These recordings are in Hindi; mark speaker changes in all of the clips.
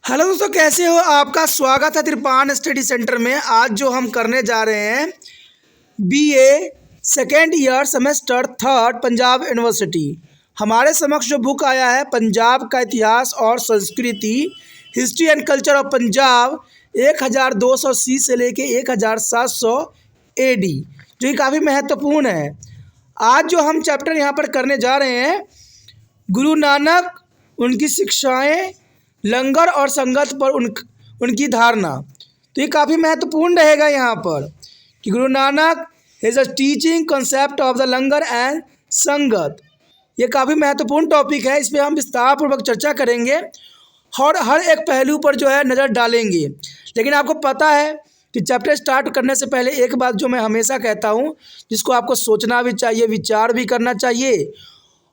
Speaker 1: हेलो दोस्तों, कैसे हो? आपका स्वागत है त्रिपान स्टडी सेंटर में। आज जो हम करने जा रहे हैं BA second year semester third Punjab university. हमारे समक्ष जो बुक आया है पंजाब का इतिहास और संस्कृति, history and culture of Punjab 1280 से लेके 1700 एडी, जो कि काफ़ी महत्वपूर्ण है। आज जो हम चैप्टर यहाँ पर करने जा रहे हैं, गुरु नानक, उनकी शिक्षाएं, लंगर और संगत पर उनकी धारणा। तो ये काफ़ी महत्वपूर्ण रहेगा यहाँ पर कि Guru Nanak is a teaching concept of the langar and संगत। ये काफ़ी महत्वपूर्ण टॉपिक है, इस पर हम विस्तारपूर्वक चर्चा करेंगे और हर एक पहलू पर जो है नज़र डालेंगे। लेकिन आपको पता है कि चैप्टर स्टार्ट करने से पहले एक बात जो मैं हमेशा कहता हूँ, जिसको आपको सोचना भी चाहिए, विचार भी करना चाहिए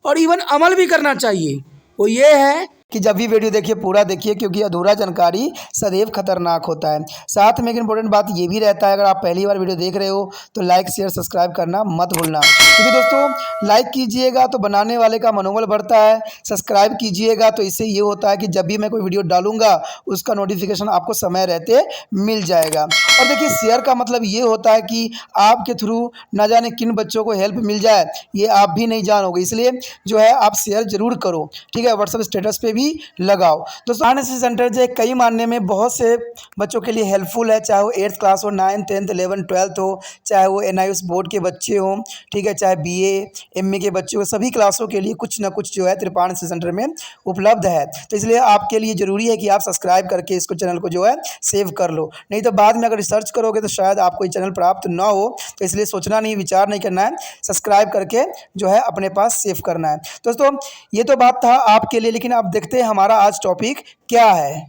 Speaker 1: और इवन अमल भी करना चाहिए, वो ये है कि जब भी वीडियो देखिए पूरा देखिए, क्योंकि अधूरा जानकारी सदैव खतरनाक होता है। साथ में एक इम्पोर्टेंट बात ये भी रहता है, अगर आप पहली बार वीडियो देख रहे हो तो लाइक शेयर सब्सक्राइब करना मत भूलना, क्योंकि दोस्तों लाइक कीजिएगा तो बनाने वाले का मनोबल बढ़ता है, सब्सक्राइब कीजिएगा तो इससे ये होता है कि जब भी मैं कोई वीडियो डालूंगा उसका नोटिफिकेशन आपको समय रहते मिल जाएगा। और देखिए शेयर का मतलब ये होता है कि आपके थ्रू ना जाने किन बच्चों को हेल्प मिल जाए, ये आप भी नहीं जानोगे, इसलिए जो है आप शेयर जरूर करो, ठीक है। व्हाट्सएप स्टेटस पे भी लगाओ। दोस्तों एनएसएस सेंटर जो कई मानने में बहुत से बच्चों के लिए हेल्पफुल है, चाहे वो 8th क्लास हो, 9th 10th 11th 12th हो, चाहे वो एनआईएस बोर्ड के बच्चे हों, ठीक है, चाहे बीए एमए के बच्चे हो, सभी क्लासों के लिए कुछ ना कुछ जो है त्रिपान एनएसएस सेंटर में उपलब्ध है। तो इसलिए आपके लिए ज़रूरी है कि आप सब्सक्राइब करके इसको चैनल को जो है सेव कर लो, नहीं तो बाद में अगर रिसर्च करोगे तो शायद आपको ये चैनल प्राप्त ना हो। तो इसलिए सोचना नहीं, विचार नहीं करना है, सब्सक्राइब करके जो है अपने पास सेव करना है। दोस्तों ये तो बात था आपके लिए, लेकिन आप देखते हैं हमारा आज टॉपिक क्या है।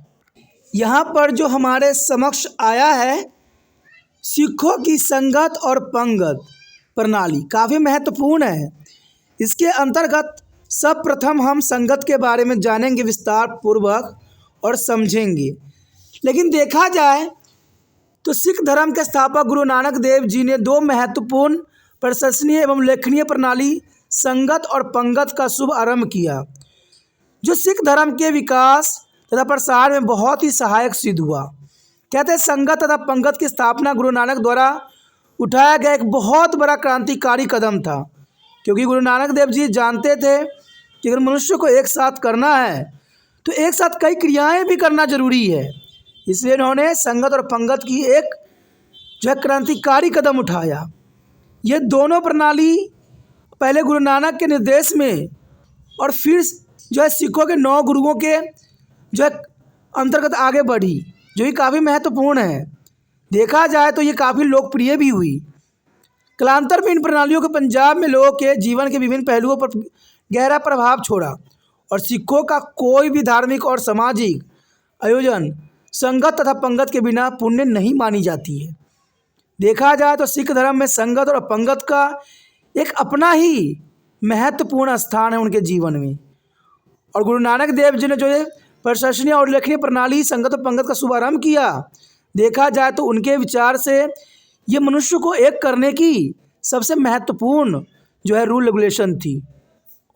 Speaker 1: यहाँ पर जो हमारे समक्ष आया है, सिखों की संगत और पंगत प्रणाली काफ़ी महत्वपूर्ण है। इसके अंतर्गत सब प्रथम हम संगत के बारे में जानेंगे विस्तार पूर्वक और समझेंगे। लेकिन देखा जाए तो सिख धर्म के स्थापक गुरु नानक देव जी ने दो महत्वपूर्ण, प्रशंसनीय एवं उल्लेखनीय प्रणाली संगत और पंगत का शुभ आरंभ किया, जो सिख धर्म के विकास तथा प्रसार में बहुत ही सहायक सिद्ध हुआ। कहते हैं संगत तथा पंगत की स्थापना गुरु नानक द्वारा उठाया गया एक बहुत बड़ा क्रांतिकारी कदम था, क्योंकि गुरु नानक देव जी जानते थे कि अगर मनुष्य को एक साथ करना है तो एक साथ कई क्रियाएं भी करना जरूरी है। इसलिए उन्होंने संगत और पंगत की एक जो है क्रांतिकारी कदम उठाया। ये दोनों प्रणाली पहले गुरु नानक के निर्देश में और फिर जो है सिखों के 9 गुरुओं के जो है अंतर्गत आगे बढ़ी, जो कि काफ़ी महत्वपूर्ण है। देखा जाए तो ये काफ़ी लोकप्रिय भी हुई। कालांतर में इन प्रणालियों को पंजाब में लोगों के जीवन के विभिन्न पहलुओं पर गहरा प्रभाव छोड़ा और सिखों का कोई भी धार्मिक और सामाजिक आयोजन संगत तथा पंगत के बिना पुण्य नहीं मानी जाती है। देखा जाए तो सिख धर्म में संगत और पंगत का एक अपना ही महत्वपूर्ण स्थान है उनके जीवन में। और गुरु नानक देव जी ने जो प्रशंसनीय और उल्लेखनीय प्रणाली संगत और पंगत का शुभारंभ किया, देखा जाए तो उनके विचार से ये मनुष्य को एक करने की सबसे महत्वपूर्ण जो है रूल रेगुलेशन थी।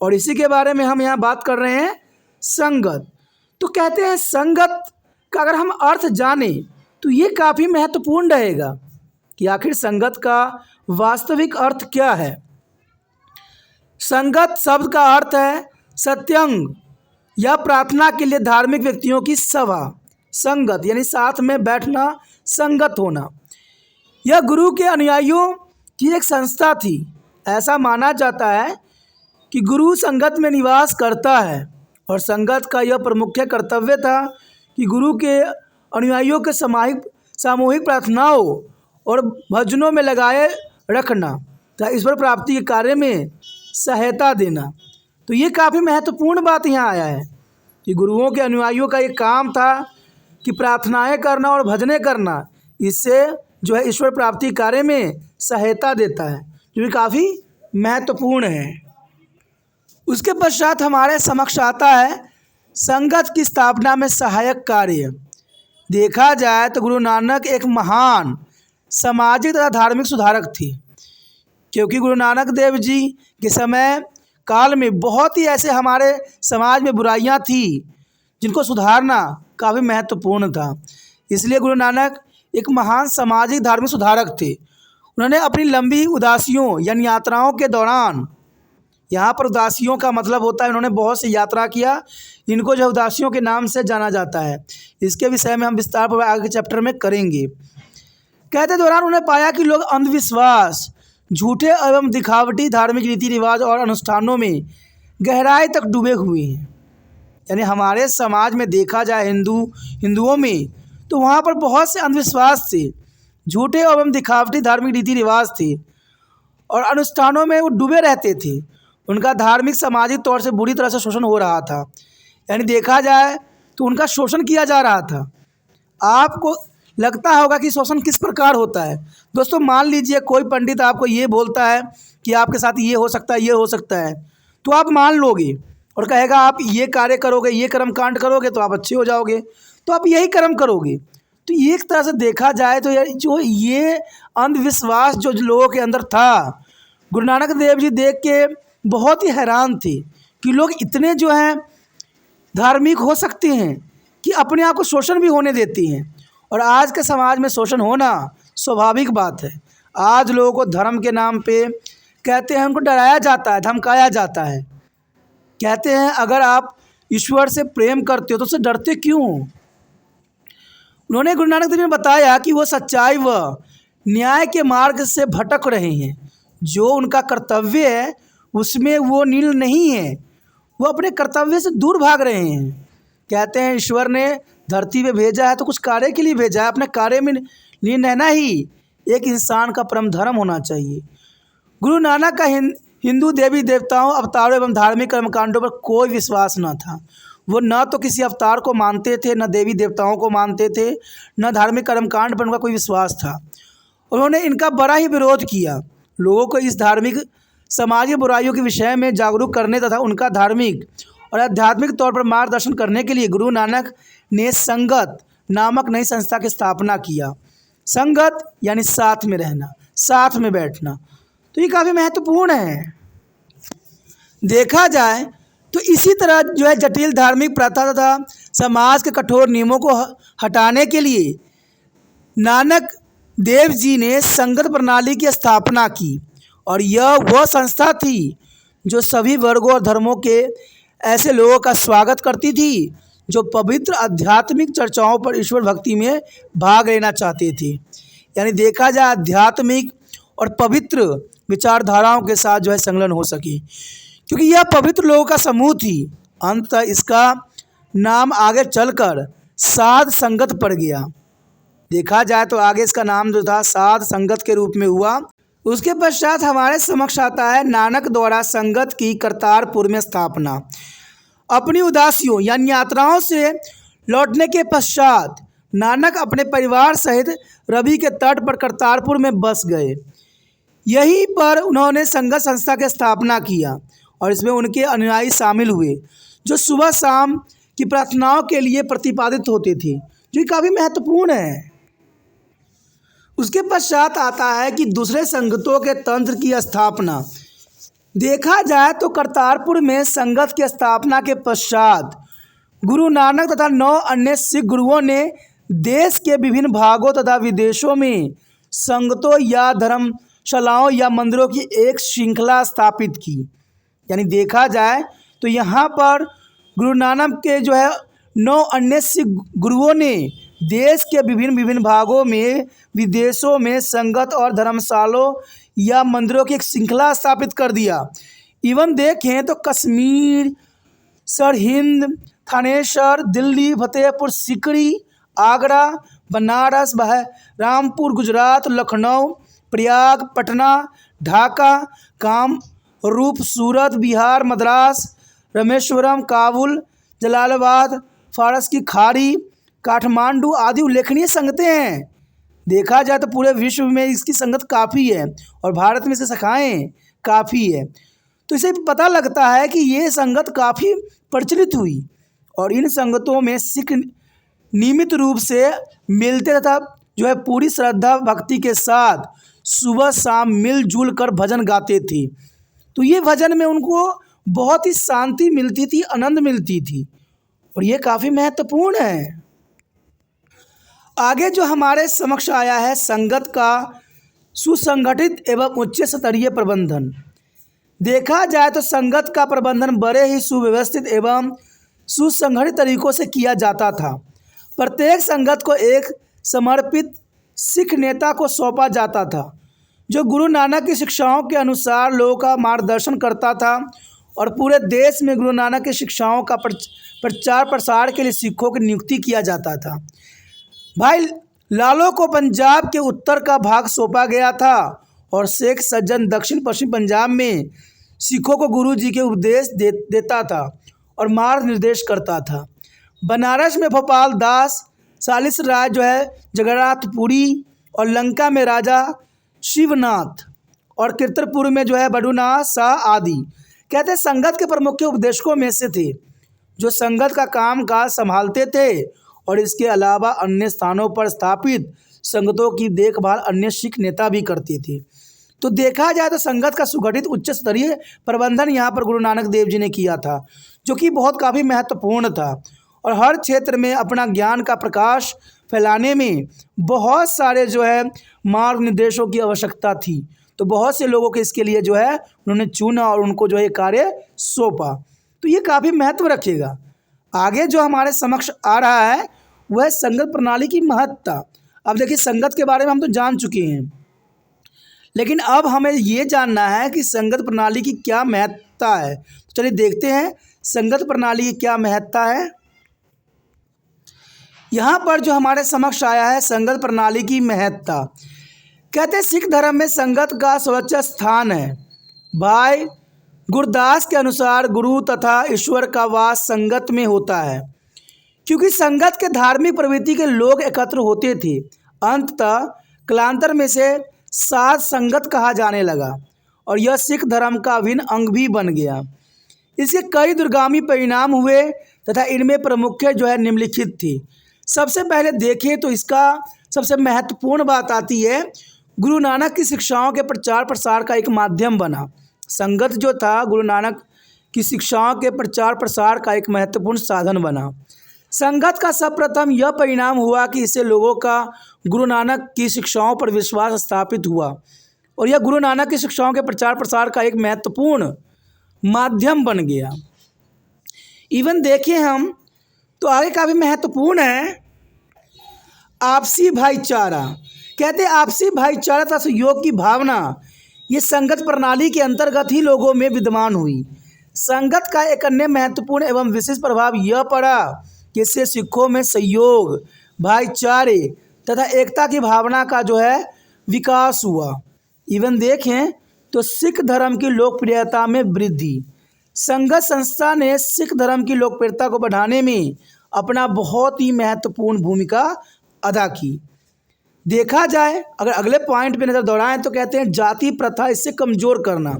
Speaker 1: और इसी के बारे में हम यहाँ बात कर रहे हैं, संगत। तो कहते हैं संगत का अगर हम अर्थ जाने तो ये काफ़ी महत्वपूर्ण रहेगा कि आखिर संगत का वास्तविक अर्थ क्या है। संगत शब्द का अर्थ है सत्संग या प्रार्थना के लिए धार्मिक व्यक्तियों की सभा। संगत यानी साथ में बैठना, संगत होना। यह गुरु के अनुयायियों की एक संस्था थी। ऐसा माना जाता है कि गुरु संगत में निवास करता है और संगत का यह प्रमुख कर्तव्य था कि गुरु के अनुयायियों के सामूहिक प्रार्थनाओं और भजनों में लगाए रखना तथा ईश्वर प्राप्ति के कार्य में सहायता देना। तो ये काफ़ी महत्वपूर्ण बात यहाँ आया है कि गुरुओं के अनुयायियों का ये काम था कि प्रार्थनाएं करना और भजनें करना, इससे जो है ईश्वर प्राप्ति कार्य में सहायता देता है, जो कि काफ़ी महत्वपूर्ण है। उसके पश्चात हमारे समक्ष आता है संगत की स्थापना में सहायक कार्य। देखा जाए तो गुरु नानक एक महान सामाजिक तथा धार्मिक सुधारक थे, क्योंकि गुरु नानक देव जी के समय काल में बहुत ही ऐसे हमारे समाज में बुराइयां थी जिनको सुधारना काफ़ी महत्वपूर्ण था। इसलिए गुरु नानक एक महान सामाजिक धार्मिक सुधारक थे। उन्होंने अपनी लंबी उदासियों यानी यात्राओं के दौरान, यहाँ पर उदासियों का मतलब होता है उन्होंने बहुत सी यात्रा किया, इनको जो उदासियों के नाम से जाना जाता है। इसके विषय में हम विस्तार पूर्वक आगे के चैप्टर में करेंगे। कहते दौरान उन्हें पाया कि लोग अंधविश्वास, झूठे एवं दिखावटी धार्मिक रीति रिवाज और अनुष्ठानों में गहराई तक डूबे हुए हैं। यानी हमारे समाज में देखा जाए हिंदुओं में, तो वहाँ पर बहुत से अंधविश्वास थे, झूठे एवं दिखावटी धार्मिक रीति रिवाज थे और अनुष्ठानों में वो डूबे रहते थे। उनका धार्मिक सामाजिक तौर से बुरी तरह से शोषण हो रहा था। यानी देखा जाए तो उनका शोषण किया जा रहा था। आपको लगता होगा कि शोषण किस प्रकार होता है। दोस्तों मान लीजिए कोई पंडित आपको ये बोलता है कि आपके साथ ये हो सकता है, ये हो सकता है, तो आप मान लोगे और कहेगा आप ये कार्य करोगे, ये कर्म कांड करोगे तो आप अच्छे हो जाओगे, तो आप यही कर्म करोगे। तो एक तरह से देखा जाए तो जो ये अंधविश्वास जो लोगों के अंदर था, गुरु नानक देव जी देख के बहुत ही हैरान थे कि लोग इतने जो हैं धार्मिक हो सकते हैं कि अपने आप को शोषण भी होने देते हैं। और आज के समाज में शोषण होना स्वाभाविक बात है। आज लोगों को धर्म के नाम पे कहते हैं, उनको डराया जाता है, धमकाया जाता है। कहते हैं अगर आप ईश्वर से प्रेम करते हो तो उससे डरते क्यों हो। उन्होंने गुरु नानक देव ने बताया कि वो सच्चाई व न्याय के मार्ग से भटक रहे हैं। जो उनका कर्तव्य है उसमें वो नील नहीं है, वो अपने कर्तव्य से दूर भाग रहे हैं। कहते हैं ईश्वर ने धरती पे भेजा है तो कुछ कार्य के लिए भेजा है, अपने कार्य में लीन रहना ही एक इंसान का परम धर्म होना चाहिए। गुरु नानक का हिंदू देवी देवताओं, अवतारों एवं धार्मिक कर्मकांडों पर कोई विश्वास न था। वो न तो किसी अवतार को मानते थे, न देवी देवताओं को मानते थे, न धार्मिक कर्मकांड पर उनका कोई विश्वास था। उन्होंने इनका बड़ा ही विरोध किया। लोगों को इस धार्मिक सामाजिक बुराइयों के विषय में जागरूक करने तथा उनका धार्मिक और आध्यात्मिक तौर पर मार्गदर्शन करने के लिए गुरु नानक ने संगत नामक नई संस्था की स्थापना किया। संगत यानी साथ में रहना, साथ में बैठना, तो ये काफ़ी महत्वपूर्ण है। देखा जाए तो इसी तरह जो है जटिल धार्मिक प्रथा तथा समाज के कठोर नियमों को हटाने के लिए नानक देव जी ने संगत प्रणाली की स्थापना की। और यह वह संस्था थी जो सभी वर्गों और धर्मों के ऐसे लोगों का स्वागत करती थी जो पवित्र आध्यात्मिक चर्चाओं पर ईश्वर भक्ति में भाग लेना चाहते थे। यानी देखा जाए आध्यात्मिक और पवित्र विचारधाराओं के साथ जो है संलग्न हो सके, क्योंकि यह पवित्र लोगों का समूह थी। अंततः इसका नाम आगे चलकर साध संगत पड़ गया। देखा जाए तो आगे इसका नाम जो था साध संगत के रूप में हुआ। उसके पश्चात हमारे समक्ष आता है नानक द्वारा संगत की करतारपुर में स्थापना। अपनी उदासियों यानी यात्राओं से लौटने के पश्चात नानक अपने परिवार सहित रवि के तट पर करतारपुर में बस गए। यहीं पर उन्होंने संगत संस्था की स्थापना किया और इसमें उनके अनुयायी शामिल हुए जो सुबह शाम की प्रार्थनाओं के लिए प्रतिपादित होते थे, जो काफ़ी महत्वपूर्ण है। उसके पश्चात आता है कि दूसरे संगतों के तंत्र की स्थापना। देखा जाए तो करतारपुर में संगत की स्थापना के पश्चात गुरु नानक तथा 9 अन्य सिख गुरुओं ने देश के विभिन्न भागों तथा विदेशों में संगतों या धर्मशालाओं या मंदिरों की एक श्रृंखला स्थापित की। यानी देखा जाए तो यहाँ पर गुरु नानक के जो है 9 अन्य सिख गुरुओं ने देश के विभिन्न भागों में विदेशों में संगत और धर्मशालों या मंदिरों की एक श्रृंखला स्थापित कर दिया। इवन देखें तो कश्मीर, सरहिंद, थानेसर, दिल्ली, फतेहपुर सीकरी, आगरा, बनारस, रामपुर, गुजरात, लखनऊ, प्रयाग, पटना, ढाका, कामरूप, सूरत, बिहार, मद्रास, रामेश्वरम, काबुल, जलालाबाद, फारस की खाड़ी, काठमांडू आदि उल्लेखनीय संगतें हैं। देखा जाए तो पूरे विश्व में इसकी संगत काफ़ी है और भारत में इसकी शाखाएँ काफ़ी है। तो इसे पता लगता है कि ये संगत काफ़ी प्रचलित हुई और इन संगतों में सिख नियमित रूप से मिलते तथा जो है पूरी श्रद्धा भक्ति के साथ सुबह शाम मिलजुल कर भजन गाते थे। तो ये भजन में उनको बहुत ही शांति मिलती थी, आनंद मिलती थी और ये काफ़ी महत्वपूर्ण है। आगे जो हमारे समक्ष आया है संगत का सुसंगठित एवं उच्च स्तरीय प्रबंधन। देखा जाए तो संगत का प्रबंधन बड़े ही सुव्यवस्थित एवं सुसंगठित तरीकों से किया जाता था। प्रत्येक संगत को एक समर्पित सिख नेता को सौंपा जाता था जो गुरु नानक की शिक्षाओं के अनुसार लोगों का मार्गदर्शन करता था और पूरे देश में गुरु नानक की शिक्षाओं का प्रचार प्रसार के लिए सिखों की नियुक्ति किया जाता था। भाई लालो को पंजाब के उत्तर का भाग सौंपा गया था और शेख सज्जन दक्षिण पश्चिम पंजाब में सिखों को गुरु जी के उपदेश देता था और मार्ग निर्देश करता था। बनारस में भोपाल दास, सालिस राय जो है जगन्नाथपुरी और लंका में राजा शिवनाथ और कीर्तनपुर में जो है बडूनाथ शाह आदि कहते संगत के प्रमुख उपदेशकों में से थे जो संगत का काम काज संभालते थे और इसके अलावा अन्य स्थानों पर स्थापित संगतों की देखभाल अन्य सिख नेता भी करते थे। तो देखा जाए तो संगत का सुगठित उच्च स्तरीय प्रबंधन यहाँ पर गुरु नानक देव जी ने किया था जो कि काफ़ी महत्वपूर्ण था और हर क्षेत्र में अपना ज्ञान का प्रकाश फैलाने में बहुत सारे जो है मार्ग निर्देशों की आवश्यकता थी। तो बहुत से लोगों के इसके लिए जो है उन्होंने चुना और उनको जो है कार्य सौंपा। तो ये काफ़ी महत्व रखेगा। आगे जो हमारे समक्ष आ रहा है वह संगत प्रणाली की महत्ता। अब देखिए संगत के बारे में हम तो जान चुके हैं, लेकिन अब हमें ये जानना है कि संगत प्रणाली की क्या महत्ता है। तो चलिए देखते हैं संगत प्रणाली की क्या महत्ता है। यहाँ पर जो हमारे समक्ष आया है संगत प्रणाली की महत्ता। कहते हैं सिख धर्म में संगत का सर्वोच्च स्थान है। भाई गुरदास के अनुसार गुरु तथा ईश्वर का वास संगत में होता है, क्योंकि संगत के धार्मिक प्रवृत्ति के लोग एकत्र होते थे। अंततः कालांतर में से साध संगत कहा जाने लगा और यह सिख धर्म का अभिन्न अंग भी बन गया। इसके कई दूरगामी परिणाम हुए तथा इनमें प्रमुख जो है निम्नलिखित थी। सबसे पहले देखें तो इसका सबसे महत्वपूर्ण बात आती है, गुरु नानक की शिक्षाओं के प्रचार प्रसार का एक माध्यम बना। संगत जो था गुरु नानक की शिक्षाओं के प्रचार प्रसार का एक महत्वपूर्ण साधन बना। संगत का सर्वप्रथम यह परिणाम हुआ कि इससे लोगों का गुरु नानक की शिक्षाओं पर विश्वास स्थापित हुआ और यह गुरु नानक की शिक्षाओं के प्रचार प्रसार का एक महत्वपूर्ण माध्यम बन गया। इवन देखें हम तो आगे काफ़ी महत्वपूर्ण है आपसी भाईचारा। कहते हैं आपसी भाईचारा तथा सहयोग की भावना ये संगत प्रणाली के अंतर्गत ही लोगों में विद्यमान हुई। संगत का एक अन्य महत्वपूर्ण एवं विशेष प्रभाव यह पड़ा कि इससे सिखों में सहयोग, भाईचारे तथा एकता की भावना का जो है विकास हुआ। इवन देखें तो सिख धर्म की लोकप्रियता में वृद्धि। संगत संस्था ने सिख धर्म की लोकप्रियता को बढ़ाने में अपना बहुत ही महत्वपूर्ण भूमिका अदा की। देखा जाए अगर अगले पॉइंट पे नज़र दौड़ाएं तो कहते हैं जाति प्रथा इससे कमज़ोर करना,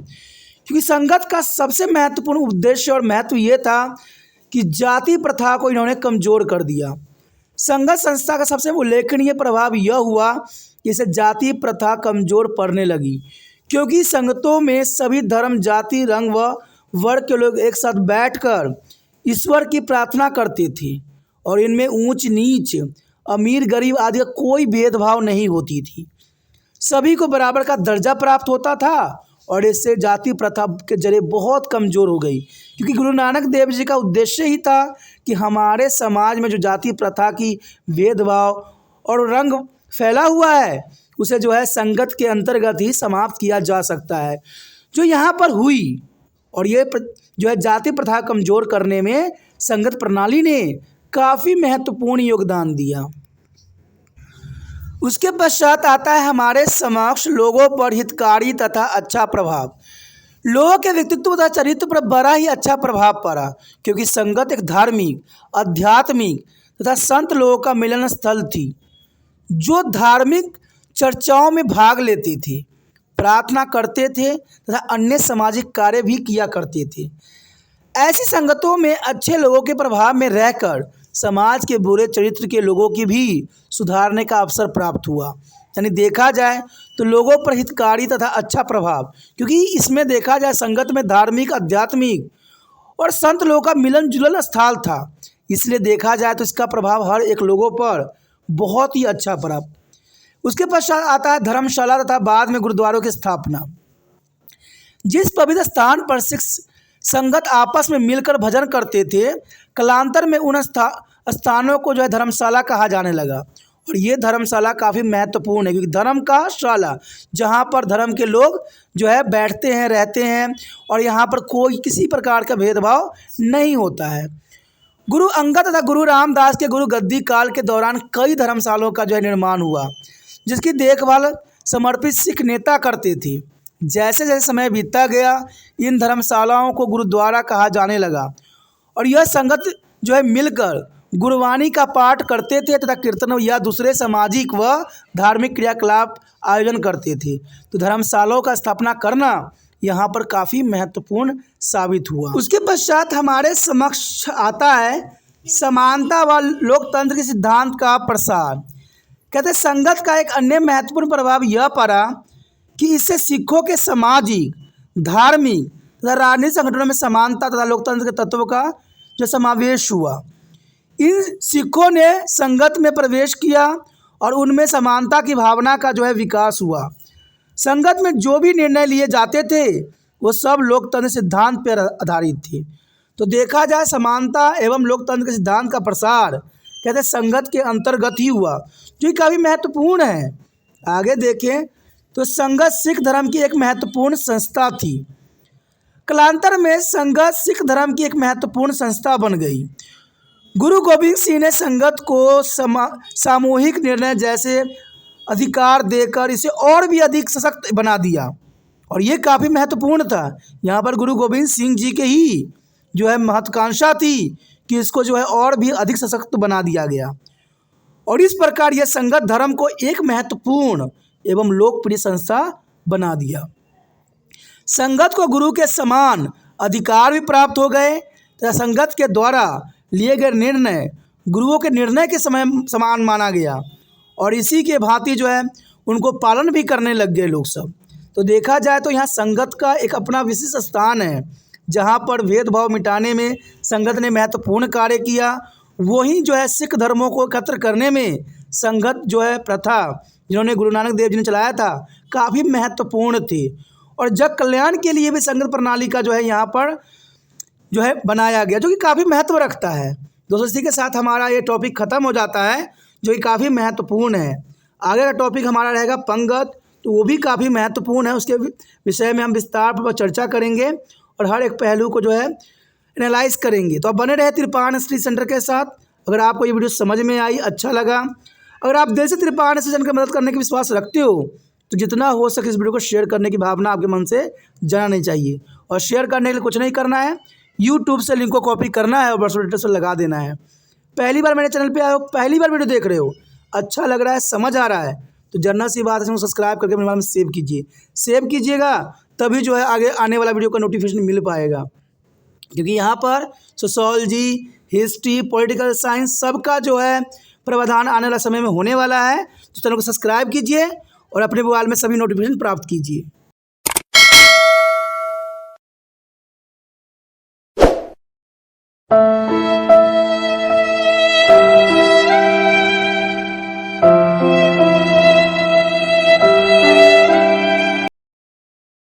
Speaker 1: क्योंकि संगत का सबसे महत्वपूर्ण उद्देश्य और महत्व ये था कि जाति प्रथा को इन्होंने कमज़ोर कर दिया। संगत संस्था का सबसे उल्लेखनीय प्रभाव यह हुआ कि इससे जाति प्रथा कमज़ोर पड़ने लगी, क्योंकि संगतों में सभी धर्म, जाति, रंग व वर्ग के लोग एक साथ बैठकर ईश्वर की प्रार्थना करते थे और इनमें ऊंच नीच, अमीर गरीब आदि का कोई भेदभाव नहीं होती थी। सभी को बराबर का दर्जा प्राप्त होता था और इससे जाति प्रथा के जरिए बहुत कमज़ोर हो गई, क्योंकि गुरु नानक देव जी का उद्देश्य ही था कि हमारे समाज में जो जाति प्रथा की भेदभाव और रंग फैला हुआ है उसे जो है संगत के अंतर्गत ही समाप्त किया जा सकता है, जो यहाँ पर हुई। और ये जो है जाति प्रथा कमज़ोर करने में संगत प्रणाली ने काफ़ी महत्वपूर्ण योगदान दिया। उसके पश्चात आता है हमारे समक्ष लोगों पर हितकारी तथा अच्छा प्रभाव। लोगों के व्यक्तित्व तथा चरित्र पर बड़ा ही अच्छा प्रभाव पड़ा, क्योंकि संगत एक धार्मिक, आध्यात्मिक तथा संत लोगों का मिलन स्थल थी, जो धार्मिक चर्चाओं में भाग लेते थे, प्रार्थना करते थे तथा अन्य सामाजिक कार्य भी किया करते थे। ऐसी संगतों में अच्छे लोगों के प्रभाव में रहकर समाज के बुरे चरित्र के लोगों की भी सुधारने का अवसर प्राप्त हुआ। यानी देखा जाए तो लोगों पर हितकारी तथा अच्छा प्रभाव, क्योंकि इसमें देखा जाए संगत में धार्मिक, आध्यात्मिक और संत लोगों का मिलन जुलन स्थल था, इसलिए देखा जाए तो इसका प्रभाव हर एक लोगों पर बहुत ही अच्छा पर्व। उसके पश्चात आता है धर्मशाला तथा बाद में गुरुद्वारों की स्थापना। जिस पवित्र स्थान पर सिख संगत आपस में मिलकर भजन करते थे, कालांतर में उन स्थानों को जो है धर्मशाला कहा जाने लगा। और ये धर्मशाला काफ़ी महत्वपूर्ण है, क्योंकि धर्म का शाला, जहाँ पर धर्म के लोग जो है बैठते हैं, रहते हैं, और यहाँ पर कोई किसी प्रकार का भेदभाव नहीं होता है। गुरु अंगद तथा गुरु रामदास के गुरु गद्दी काल के दौरान कई धर्मशालाओं का जो है निर्माण हुआ, जिसकी देखभाल समर्पित सिख नेता करते थे। जैसे जैसे समय बीतता गया, इन धर्मशालाओं को गुरुद्वारा कहा जाने लगा, और यह संगत जो है मिलकर गुरबानी का पाठ करते थे तथा कीर्तन या दूसरे सामाजिक व धार्मिक क्रियाकलाप आयोजन करते थे। तो धर्मशालाओं का स्थापना करना यहाँ पर काफ़ी महत्वपूर्ण साबित हुआ। उसके पश्चात हमारे समक्ष आता है समानता व लोकतंत्र के सिद्धांत का प्रसार। कहते संगत का एक अन्य महत्वपूर्ण प्रभाव यह पड़ा कि इससे सिखों के सामाजिक, धार्मिक तथा राजनीतिक संगठनों में समानता तथा लोकतंत्र के तत्वों का जो समावेश हुआ। इन सिखों ने संगत में प्रवेश किया और उनमें समानता की भावना का जो है विकास हुआ। संगत में जो भी निर्णय लिए जाते थे वो सब लोकतंत्र सिद्धांत पर आधारित थे। तो देखा जाए समानता एवं लोकतंत्र के सिद्धांत का प्रसार कहते संगत के अंतर्गत ही हुआ, जो काफ़ी महत्वपूर्ण है। आगे देखें तो संगत सिख धर्म की एक महत्वपूर्ण संस्था थी। कालांतर में संगत सिख धर्म की एक महत्वपूर्ण संस्था बन गई। गुरु गोविंद सिंह ने संगत को सामूहिक निर्णय जैसे अधिकार देकर इसे और भी अधिक सशक्त बना दिया, और ये काफ़ी महत्वपूर्ण था। यहाँ पर गुरु गोविंद सिंह जी के ही जो है महत्वाकांक्षा थी कि इसको जो है और भी अधिक सशक्त बना दिया गया, और इस प्रकार यह संगत धर्म को एक महत्वपूर्ण एवं लोकप्रिय संस्था बना दिया। संगत को गुरु के समान अधिकार भी प्राप्त हो गए तथा संगत के द्वारा लिए गए निर्णय गुरुओं के निर्णय के समान माना गया, और इसी के भांति जो है उनको पालन भी करने लग गए लोग सब। तो देखा जाए तो यहाँ संगत का एक अपना विशिष्ट स्थान है, जहाँ पर भेदभाव मिटाने में संगत ने महत्वपूर्ण कार्य किया। वहीं जो है सिख धर्मों को एकत्र करने में संगत जो है प्रथा जिन्होंने गुरु नानक देव जी ने चलाया था काफ़ी महत्वपूर्ण थी, और जग कल्याण के लिए भी संगत प्रणाली का जो है यहाँ पर जो है बनाया गया, जो कि काफ़ी महत्व रखता है। दोस्तों इसी के साथ हमारा ये टॉपिक ख़त्म हो जाता है, जो कि काफ़ी महत्वपूर्ण है। आगे का टॉपिक हमारा रहेगा पंगत, तो वो भी काफ़ी महत्वपूर्ण है। उसके विषय में हम विस्तार पर चर्चा करेंगे और हर एक पहलू को जो है एनालाइज करेंगे। तो आप बने रहे तिरपान स्टडी सेंटर के साथ। अगर आपको ये वीडियो समझ में आई, अच्छा लगा, अगर आप दिल से तिरपान स्टडी सेंटर की मदद करने की विश्वास रखते हो, तो जितना हो सके इस वीडियो को शेयर करने की भावना आपके मन से जाना नहीं चाहिए। और शेयर करने के लिए कुछ नहीं करना है, यूट्यूब से लिंक को कॉपी करना है और व्हाट्सएप स्टेटस पर लगा देना है। पहली बार मेरे चैनल पे आए हो, पहली बार वीडियो देख रहे हो, अच्छा लग रहा है, समझ आ रहा है, तो जनरल सी बात है, सब्सक्राइब करके मेरे बारे में सेव कीजिए। सेव कीजिएगा तभी जो है आगे आने वाला वीडियो का नोटिफिकेशन मिल पाएगा, क्योंकि यहाँ पर सोशोलॉजी, हिस्ट्री, पॉलिटिकल साइंस सबका जो है प्रावधान आने वाला समय में होने वाला है। तो चैनल को सब्सक्राइब कीजिए और अपने मोबाइल में सभी नोटिफिकेशन प्राप्त कीजिए।